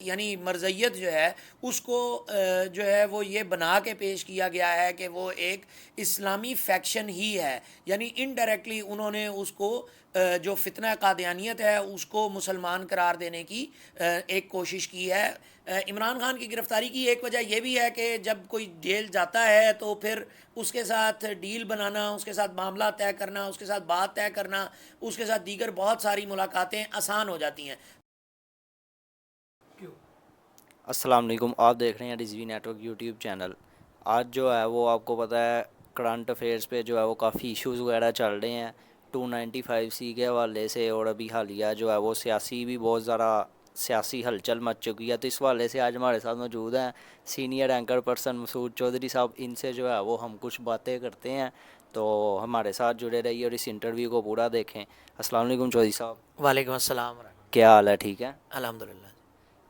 یعنی مرزیت جو ہے اس کو جو ہے وہ یہ بنا کے پیش کیا گیا ہے کہ وہ ایک اسلامی فیکشن ہی ہے، یعنی انڈائریکٹلی انہوں نے اس کو جو فتنہ قادیانیت ہے اس کو مسلمان قرار دینے کی ایک کوشش کی ہے۔ عمران خان کی گرفتاری کی ایک وجہ یہ بھی ہے کہ جب کوئی جیل جاتا ہے تو پھر اس کے ساتھ ڈیل بنانا، اس کے ساتھ معاملہ طے کرنا، اس کے ساتھ بات طے کرنا، اس کے ساتھ دیگر بہت ساری ملاقاتیں آسان ہو جاتی ہیں۔ السلام علیکم، آپ دیکھ رہے ہیں Rizvi network YouTube channel. آج جو ہے وہ آپ کو پتہ ہے کرنٹ افیئرس پہ جو ہے وہ کافی ایشوز وغیرہ چل رہے ہیں 295C کے حوالے سے، اور ابھی حالیہ جو ہے وہ سیاسی بھی بہت زیادہ سیاسی ہلچل مچ چکی ہے، تو اس حوالے سے آج ہمارے ساتھ موجود ہیں سینئر اینکر پرسن مسعود چودھری صاحب۔ ان سے جو ہے وہ ہم کچھ باتیں کرتے ہیں، تو ہمارے ساتھ جڑے رہیے اور اس انٹرویو کو پورا دیکھیں۔ السلام علیکم چودھری صاحب۔ وعلیکم السلام ورحمۃ کیا حال ہے؟ ٹھیک ہے اللہ، الحمد للہ۔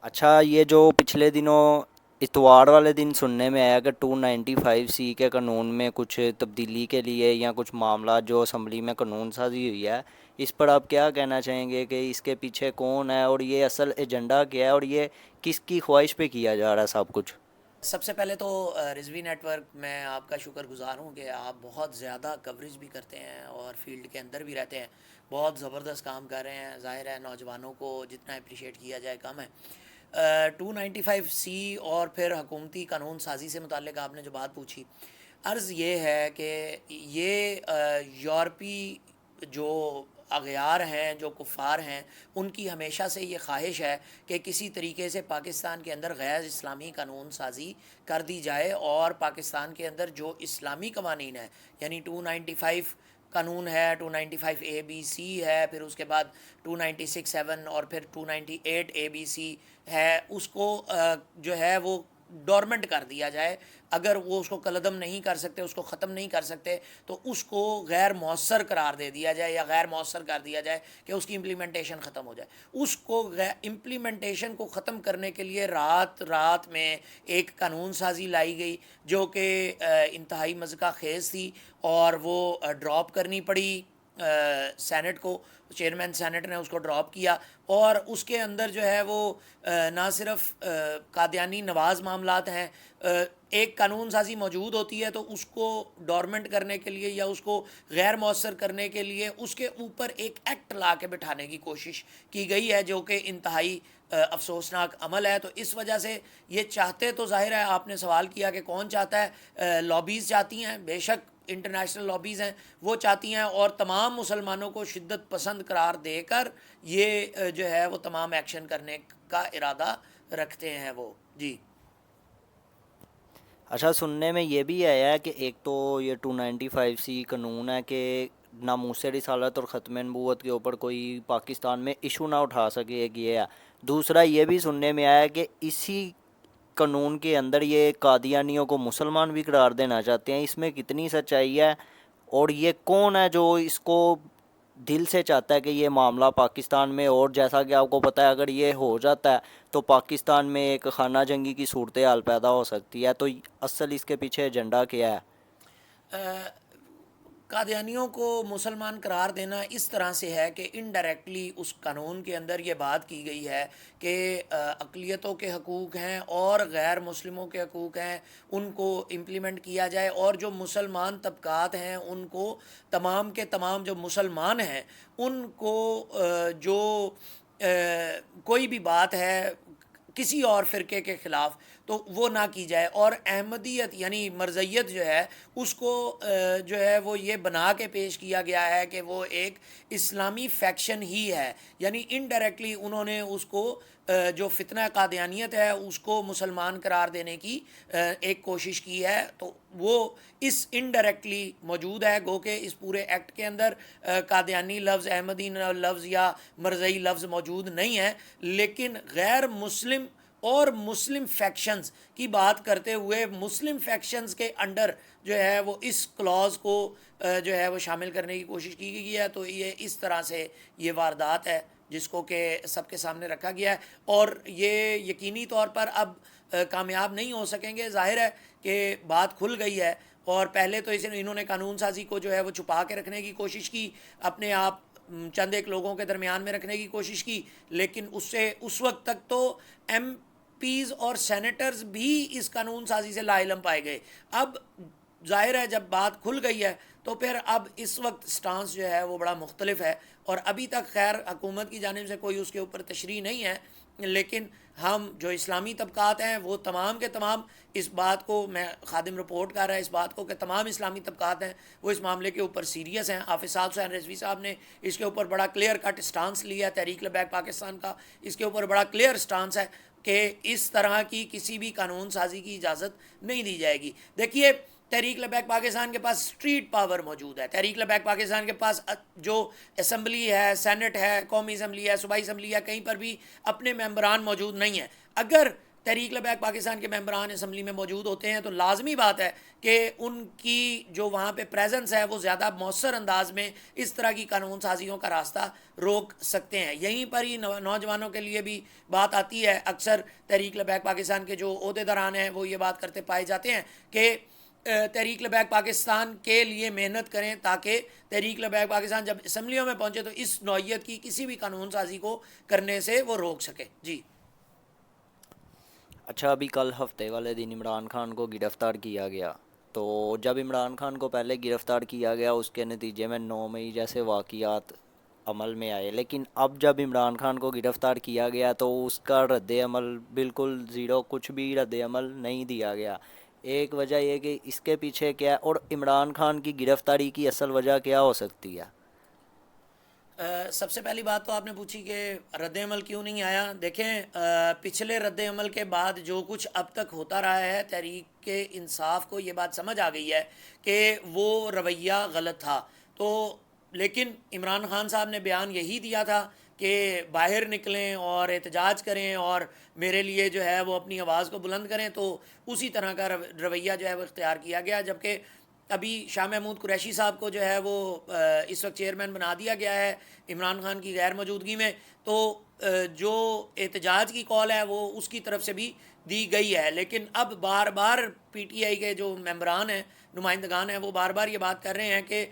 اچھا، یہ جو پچھلے دنوں اتوار والے دن سننے میں آیا کہ 295C کے قانون میں کچھ تبدیلی کے لیے یا کچھ معاملات جو اسمبلی میں قانون سازی ہوئی ہے، اس پر آپ کیا کہنا چاہیں گے کہ اس کے پیچھے کون ہے اور یہ اصل ایجنڈا کیا ہے اور یہ کس کی خواہش پہ کیا جا رہا ہے سب کچھ؟ سب سے پہلے تو رضوی نیٹ ورک میں آپ کا شکر گزار ہوں کہ آپ بہت زیادہ کوریج بھی کرتے ہیں اور فیلڈ کے اندر بھی رہتے ہیں، بہت زبردست کام کر رہے ہیں۔ ظاہر ہے نوجوانوں کو جتنا اپریشیٹ کیا جائے کم ہے۔ 295C اور پھر حکومتی قانون سازی سے متعلق آپ نے جو بات پوچھی، عرض یہ ہے کہ یہ یورپی جو اغیار ہیں، جو کفار ہیں، ان کی ہمیشہ سے یہ خواہش ہے کہ کسی طریقے سے پاکستان کے اندر غیر اسلامی قانون سازی کر دی جائے، اور پاکستان کے اندر جو اسلامی قوانین ہیں، یعنی 295 قانون ہے، 295ABC ہے، پھر اس کے بعد 296(7) اور پھر 298ABC ہے، اس کو جو ہے وہ ڈورمنٹ کر دیا جائے۔ اگر وہ اس کو کلعدم نہیں کر سکتے، اس کو ختم نہیں کر سکتے، تو اس کو غیر مؤثر قرار دے دیا جائے یا غیر مؤثر کر دیا جائے کہ اس کی امپلیمنٹیشن ختم ہو جائے۔ اس کو امپلیمنٹیشن کو ختم کرنے کے لیے رات میں ایک قانون سازی لائی گئی جو کہ انتہائی مذاق خیز تھی، اور وہ ڈراپ کرنی پڑی سینٹ کو۔ چیئرمین سینٹ نے اس کو ڈراپ کیا، اور اس کے اندر جو ہے وہ نہ صرف قادیانی نواز معاملات ہیں، ایک قانون سازی موجود ہوتی ہے تو اس کو ڈورمنٹ کرنے کے لیے یا اس کو غیر مؤثر کرنے کے لیے اس کے اوپر ایک ایکٹ لا کے بٹھانے کی کوشش کی گئی ہے، جو کہ انتہائی افسوسناک عمل ہے۔ تو اس وجہ سے یہ چاہتے تو ظاہر ہے، آپ نے سوال کیا کہ کون چاہتا ہے، لابیز چاہتی ہیں، بے شک انٹرنیشنل لابیز ہیں، وہ چاہتی ہیں، اور تمام مسلمانوں کو شدت پسند قرار دے کر یہ جو ہے وہ تمام ایکشن کرنے کا ارادہ رکھتے ہیں وہ۔ جی اچھا، سننے میں یہ بھی آیا ہے کہ ایک تو یہ 295C قانون ہے کہ ناموس رسالت اور ختم نبوت کے اوپر کوئی پاکستان میں ایشو نہ اٹھا سکے، ایک یہ ہے۔ دوسرا یہ بھی سننے میں آیا ہے کہ اسی قانون کے اندر یہ قادیانیوں کو مسلمان بھی قرار دینا چاہتے ہیں۔ اس میں کتنی سچائی ہے، اور یہ کون ہے جو اس کو دل سے چاہتا ہے کہ یہ معاملہ پاکستان میں، اور جیسا کہ آپ کو پتہ ہے اگر یہ ہو جاتا ہے تو پاکستان میں ایک خانہ جنگی کی صورتحال پیدا ہو سکتی ہے، تو اصل اس کے پیچھے ایجنڈا کیا ہے؟ قادیانیوں کو مسلمان قرار دینا اس طرح سے ہے کہ انڈائریکٹلی اس قانون کے اندر یہ بات کی گئی ہے کہ اقلیتوں کے حقوق ہیں اور غیر مسلموں کے حقوق ہیں، ان کو امپلیمنٹ کیا جائے، اور جو مسلمان طبقات ہیں ان کو تمام کے تمام جو مسلمان ہیں ان کو جو کوئی بھی بات ہے کسی اور فرقے کے خلاف تو وہ نہ کی جائے، اور احمدیت یعنی مرزیت جو ہے اس کو جو ہے وہ یہ بنا کے پیش کیا گیا ہے کہ وہ ایک اسلامی فیکشن ہی ہے، یعنی انڈائریکٹلی انہوں نے اس کو جو فتنہ قادیانیت ہے اس کو مسلمان قرار دینے کی ایک کوشش کی ہے۔ تو وہ اس انڈائریکٹلی موجود ہے، گو کہ اس پورے ایکٹ کے اندر قادیانی لفظ، احمدی لفظ یا مرزئی لفظ موجود نہیں ہے، لیکن غیر مسلم اور مسلم فیکشنز کی بات کرتے ہوئے مسلم فیکشنز کے انڈر جو ہے وہ اس کلاز کو جو ہے وہ شامل کرنے کی کوشش کی گئی ہے۔ تو یہ اس طرح سے یہ واردات ہے جس کو کہ سب کے سامنے رکھا گیا ہے، اور یہ یقینی طور پر اب کامیاب نہیں ہو سکیں گے۔ ظاہر ہے کہ بات کھل گئی ہے، اور پہلے تو انہوں نے قانون سازی کو جو ہے وہ چھپا کے رکھنے کی کوشش کی، اپنے آپ چند ایک لوگوں کے درمیان میں رکھنے کی کوشش کی، لیکن اس سے اس وقت تک تو پیز اور سینیٹرز بھی اس قانون سازی سے لا علم پائے گئے. اب ظاہر ہے جب بات کھل گئی ہے تو پھر اب اس وقت سٹانس جو ہے وہ بڑا مختلف ہے, اور ابھی تک خیر حکومت کی جانب سے کوئی اس کے اوپر تشریح نہیں ہے, لیکن ہم جو اسلامی طبقات ہیں وہ تمام کے تمام اس بات کو, میں خادم رپورٹ کر رہا ہے اس بات کو کہ تمام اسلامی طبقات ہیں وہ اس معاملے کے اوپر سیریس ہیں. حافظ صاحب حسین رضوی صاحب نے اس کے اوپر بڑا کلیئر کٹ سٹانس لیا, تحریک لبیک پاکستان کا اس کے اوپر بڑا کلیئر سٹانس ہے کہ اس طرح کی کسی بھی قانون سازی کی اجازت نہیں دی جائے گی. دیکھیے تحریک لبیک پاکستان کے پاس اسٹریٹ پاور موجود ہے, تحریک لبیک پاکستان کے پاس جو اسمبلی ہے, سینٹ ہے, قومی اسمبلی ہے, صوبائی اسمبلی ہے, کہیں پر بھی اپنے ممبران موجود نہیں ہیں. اگر تحریک لبیک پاکستان کے ممبران اسمبلی میں موجود ہوتے ہیں تو لازمی بات ہے کہ ان کی جو وہاں پہ پریزنس ہے وہ زیادہ مؤثر انداز میں اس طرح کی قانون سازیوں کا راستہ روک سکتے ہیں. یہیں پر ہی نوجوانوں کے لیے بھی بات آتی ہے. اکثر تحریک لبیک پاکستان کے جو عہدیداران ہیں وہ یہ بات کرتے پائے جاتے ہیں کہ تحریک لبیک پاکستان کے لیے محنت کریں تاکہ تحریک لبیک پاکستان جب اسمبلیوں میں پہنچے تو اس نوعیت کی کسی بھی قانون سازی کو کرنے سے وہ روک سکے. جی اچھا, ابھی کل ہفتے والے دن عمران خان کو گرفتار کیا گیا, تو جب عمران خان کو پہلے گرفتار کیا گیا اس کے نتیجے میں 9 مئی جیسے واقعات عمل میں آئے, لیکن اب جب عمران خان کو گرفتار کیا گیا تو اس کا رد عمل بالکل زیرو, کچھ بھی رد عمل نہیں دیا گیا. ایک وجہ یہ کہ اس کے پیچھے کیا ہے, اور عمران خان کی گرفتاری کی اصل وجہ کیا ہو سکتی ہے؟ سب سے پہلی بات تو آپ نے پوچھی کہ رد عمل کیوں نہیں آیا. دیکھیں پچھلے رد عمل کے بعد جو کچھ اب تک ہوتا رہا ہے, تحریک انصاف کو یہ بات سمجھ آ گئی ہے کہ وہ رویہ غلط تھا. تو لیکن عمران خان صاحب نے بیان یہی دیا تھا کہ باہر نکلیں اور احتجاج کریں اور میرے لیے جو ہے وہ اپنی آواز کو بلند کریں, تو اسی طرح کا رویہ جو ہے وہ اختیار کیا گیا. جبکہ ابھی شاہ محمود قریشی صاحب کو جو ہے وہ اس وقت چیئرمین بنا دیا گیا ہے عمران خان کی غیر موجودگی میں, تو جو احتجاج کی کال ہے وہ اس کی طرف سے بھی دی گئی ہے. لیکن اب بار بار پی ٹی آئی کے جو ممبران ہیں, نمائندگان ہیں, وہ بار بار یہ بات کر رہے ہیں کہ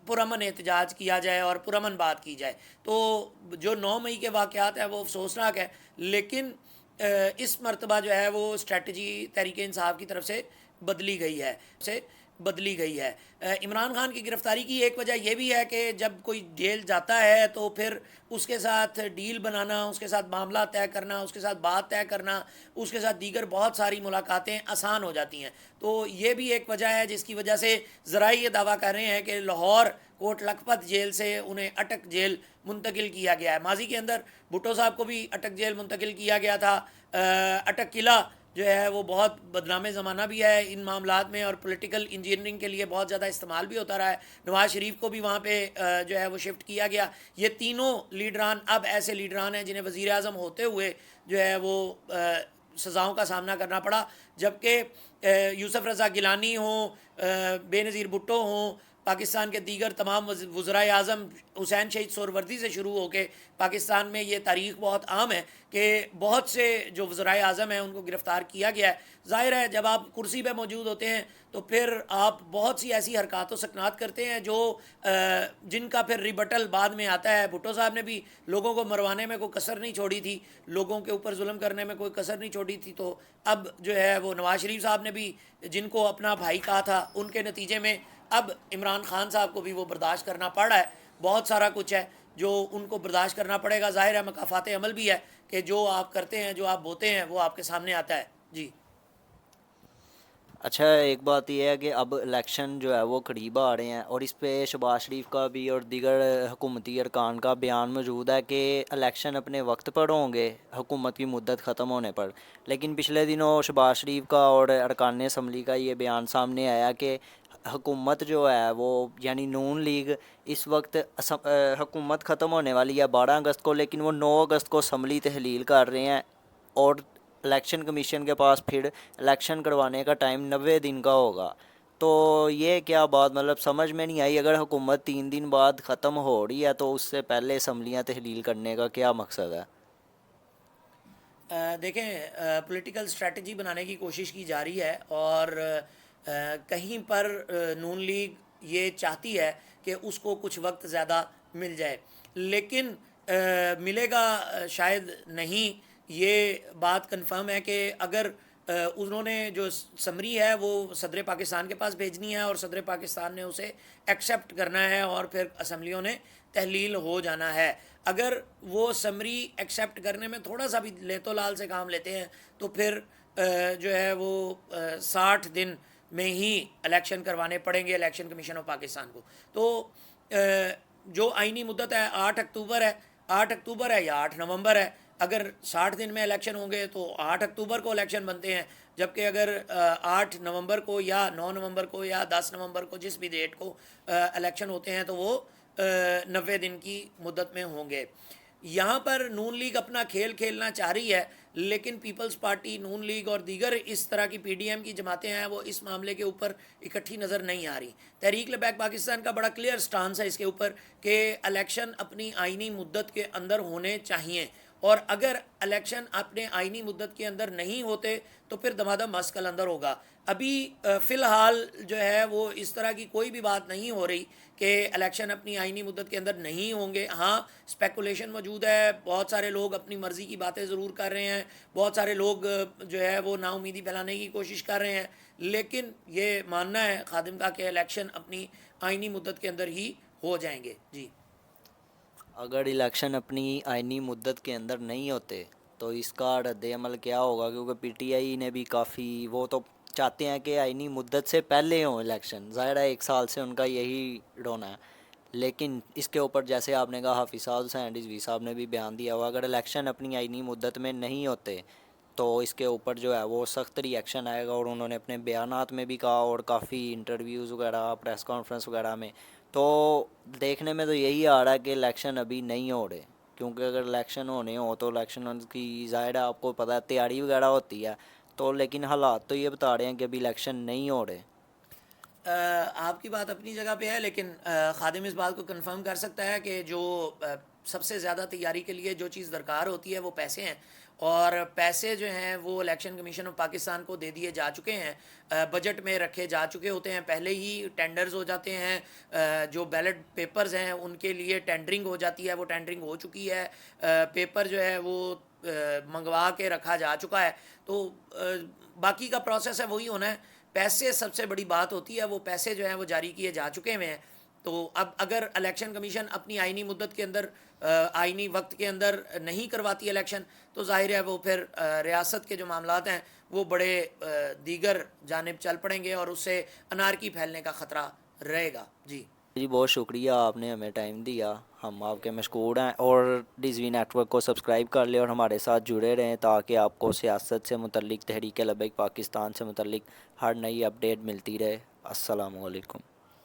پرامن احتجاج کیا جائے اور پرامن بات کی جائے. تو جو 9 مئی کے واقعات ہیں وہ افسوسناک ہے, لیکن اس مرتبہ جو ہے وہ اسٹریٹجی تحریک انصاف کی طرف سے بدلی گئی ہے. عمران خان کی گرفتاری کی ایک وجہ یہ بھی ہے کہ جب کوئی جیل جاتا ہے تو پھر اس کے ساتھ ڈیل بنانا, اس کے ساتھ معاملہ طے کرنا, اس کے ساتھ بات طے کرنا, اس کے ساتھ دیگر بہت ساری ملاقاتیں آسان ہو جاتی ہیں. تو یہ بھی ایک وجہ ہے جس کی وجہ سے ذرائع یہ دعویٰ کر رہے ہیں کہ لاہور کوٹ لکھپت جیل سے انہیں اٹک جیل منتقل کیا گیا ہے. ماضی کے اندر بھٹو صاحب کو بھی اٹک جیل منتقل کیا گیا تھا. اٹک قلعہ جو ہے وہ بہت بدنام زمانہ بھی ہے ان معاملات میں, اور پولیٹیکل انجینئرنگ کے لیے بہت زیادہ استعمال بھی ہوتا رہا ہے. نواز شریف کو بھی وہاں پہ جو ہے وہ شفٹ کیا گیا. یہ تینوں لیڈران اب ایسے لیڈران ہیں جنہیں وزیر اعظم ہوتے ہوئے جو ہے وہ سزاؤں کا سامنا کرنا پڑا. جبکہ یوسف رضا گیلانی ہوں, بے نظیر بھٹو ہوں, پاکستان کے دیگر تمام وزرائے اعظم حسین شہید سہروردی سے شروع ہو کے پاکستان میں یہ تاریخ بہت عام ہے کہ بہت سے جو وزرائے اعظم ہیں ان کو گرفتار کیا گیا ہے. ظاہر ہے جب آپ کرسی پہ موجود ہوتے ہیں تو پھر آپ بہت سی ایسی حرکات و سکنات کرتے ہیں جو جن کا پھر ریبٹل بعد میں آتا ہے. بھٹو صاحب نے بھی لوگوں کو مروانے میں کوئی کسر نہیں چھوڑی تھی, لوگوں کے اوپر ظلم کرنے میں کوئی کسر نہیں چھوڑی تھی. تو اب جو ہے وہ نواز شریف صاحب نے بھی جن کو اپنا بھائی کہا تھا, ان کے نتیجے میں اب عمران خان صاحب کو بھی وہ برداشت کرنا پڑ رہا ہے. بہت سارا کچھ ہے جو ان کو برداشت کرنا پڑے گا. ظاہر ہے مکافات عمل بھی ہے کہ جو آپ کرتے ہیں, جو آپ بوتے ہیں, وہ آپ کے سامنے آتا ہے. جی اچھا, ایک بات یہ ہے کہ اب الیکشن جو ہے وہ قریب آ رہے ہیں, اور اس پہ شہباز شریف کا بھی اور دیگر حکومتی ارکان کا بیان موجود ہے کہ الیکشن اپنے وقت پر ہوں گے حکومت کی مدت ختم ہونے پر. لیکن پچھلے دنوں شہباز شریف کا اور ارکان اسمبلی کا یہ بیان سامنے آیا کہ حکومت جو ہے وہ یعنی نون لیگ اس وقت حکومت ختم ہونے والی ہے 12 اگست کو, لیکن وہ 9 اگست کو اسمبلی تحلیل کر رہے ہیں, اور الیکشن کمیشن کے پاس پھر الیکشن کروانے کا ٹائم 90 دن کا ہوگا. تو یہ کیا بات مطلب سمجھ میں نہیں آئی. اگر حکومت 3 دن بعد ختم ہو رہی ہے تو اس سے پہلے اسمبلیاں تحلیل کرنے کا کیا مقصد ہے؟ دیکھیں پولیٹیکل اسٹریٹجی بنانے کی کوشش کی جا رہی ہے, اور کہیں پر نون لیگ یہ چاہتی ہے کہ اس کو کچھ وقت زیادہ مل جائے, لیکن ملے گا شاید نہیں, یہ بات کنفرم ہے کہ اگر انہوں نے جو سمری ہے وہ صدر پاکستان کے پاس بھیجنی ہے اور صدر پاکستان نے اسے ایکسیپٹ کرنا ہے اور پھر اسمبلیوں نے تحلیل ہو جانا ہے. اگر وہ سمری ایکسیپٹ کرنے میں تھوڑا سا بھی لیت و لال سے کام لیتے ہیں تو پھر جو ہے وہ 60 دن میں ہی الیکشن کروانے پڑیں گے الیکشن کمیشن آف پاکستان کو. تو جو آئینی مدت ہے 8 اکتوبر ہے, 8 اکتوبر ہے یا 8 نومبر ہے. اگر 60 دن میں الیکشن ہوں گے تو 8 اکتوبر کو الیکشن بنتے ہیں, جبکہ اگر 8 نومبر کو یا 9 نومبر کو یا 10 نومبر کو جس بھی ڈیٹ کو الیکشن ہوتے ہیں تو وہ 90 دن کی مدت میں ہوں گے. یہاں پر نون لیگ اپنا کھیل کھیلنا چاہ رہی ہے, لیکن پیپلز پارٹی, نون لیگ اور دیگر اس طرح کی پی ڈی ایم کی جماعتیں ہیں وہ اس معاملے کے اوپر اکٹھی نظر نہیں آ رہی. تحریک لبیک پاکستان کا بڑا کلیئر سٹانس ہے اس کے اوپر کہ الیکشن اپنی آئینی مدت کے اندر ہونے چاہیے, اور اگر الیکشن اپنے آئینی مدت کے اندر نہیں ہوتے تو پھر دمادم مس کلندر ہوگا. ابھی فی الحال جو ہے وہ اس طرح کی کوئی بھی بات نہیں ہو رہی کہ الیکشن اپنی آئینی مدت کے اندر نہیں ہوں گے. ہاں اسپیکولیشن موجود ہے, بہت سارے لوگ اپنی مرضی کی باتیں ضرور کر رہے ہیں, بہت سارے لوگ جو ہے وہ نا امیدی پھیلانے کی کوشش کر رہے ہیں, لیکن یہ ماننا ہے خادم کا کہ الیکشن اپنی آئینی مدت کے اندر ہی ہو جائیں گے. جی اگر الیکشن اپنی آئینی مدت کے اندر نہیں ہوتے تو اس کا رد عمل کیا ہوگا؟ کیونکہ پی ٹی آئی نے بھی کافی, وہ تو چاہتے ہیں کہ آئینی مدت سے پہلے ہوں الیکشن, ظاہر ہے 1 سال سے ان کا یہی رونا ہے, لیکن اس کے اوپر جیسے آپ نے کہا حافظ صاحب حسین رضوی صاحب نے بھی بیان دیا ہوا, اگر الیکشن اپنی آئینی مدت میں نہیں ہوتے تو اس کے اوپر جو ہے وہ سخت ری ایکشن آئے گا, اور انہوں نے اپنے بیانات میں بھی کہا اور کافی انٹرویوز وغیرہ, پریس کانفرنس وغیرہ میں. تو دیکھنے میں تو یہی آ رہا ہے کہ الیکشن ابھی نہیں ہو رہے, کیونکہ اگر الیکشن ہونے ہو تو الیکشن کی ظاہر ہے آپ کو پتہ ہے تیاری وغیرہ ہوتی ہے, تو لیکن حالات تو یہ بتا رہے ہیں کہ ابھی الیکشن نہیں ہو رہے. آپ کی بات اپنی جگہ پہ ہے, لیکن خادم اس بات کو کنفرم کر سکتا ہے کہ جو سب سے زیادہ تیاری کے لیے جو چیز درکار ہوتی ہے وہ پیسے ہیں, اور پیسے جو ہیں وہ الیکشن کمیشن آف پاکستان کو دے دیے جا چکے ہیں, بجٹ میں رکھے جا چکے ہوتے ہیں, پہلے ہی ٹینڈرز ہو جاتے ہیں, جو بیلٹ پیپرز ہیں ان کے لیے ٹینڈرنگ ہو جاتی ہے, وہ ٹینڈرنگ ہو چکی ہے, پیپر جو ہے وہ منگوا کے رکھا جا چکا ہے. تو باقی کا پروسیس ہے وہی ہونا ہے. پیسے سب سے بڑی بات ہوتی ہے, وہ پیسے جو ہیں وہ جاری کیے جا چکے ہوئے ہیں. تو اب اگر الیکشن کمیشن اپنی آئینی مدت کے اندر, آئینی وقت کے اندر نہیں کرواتی الیکشن, تو ظاہر ہے وہ پھر ریاست کے جو معاملات ہیں وہ بڑے دیگر جانب چل پڑیں گے, اور اس سے انارکی پھیلنے کا خطرہ رہے گا. جی بہت شکریہ, آپ نے ہمیں ٹائم دیا, ہم آپ کے مشکور ہیں, اور ڈیزوی نیٹ ورک کو سبسکرائب کر لیں اور ہمارے ساتھ جڑے رہیں تاکہ آپ کو سیاست سے متعلق, تحریک لبیک پاکستان سے متعلق ہر نئی اپڈیٹ ملتی رہے. السلام علیکم.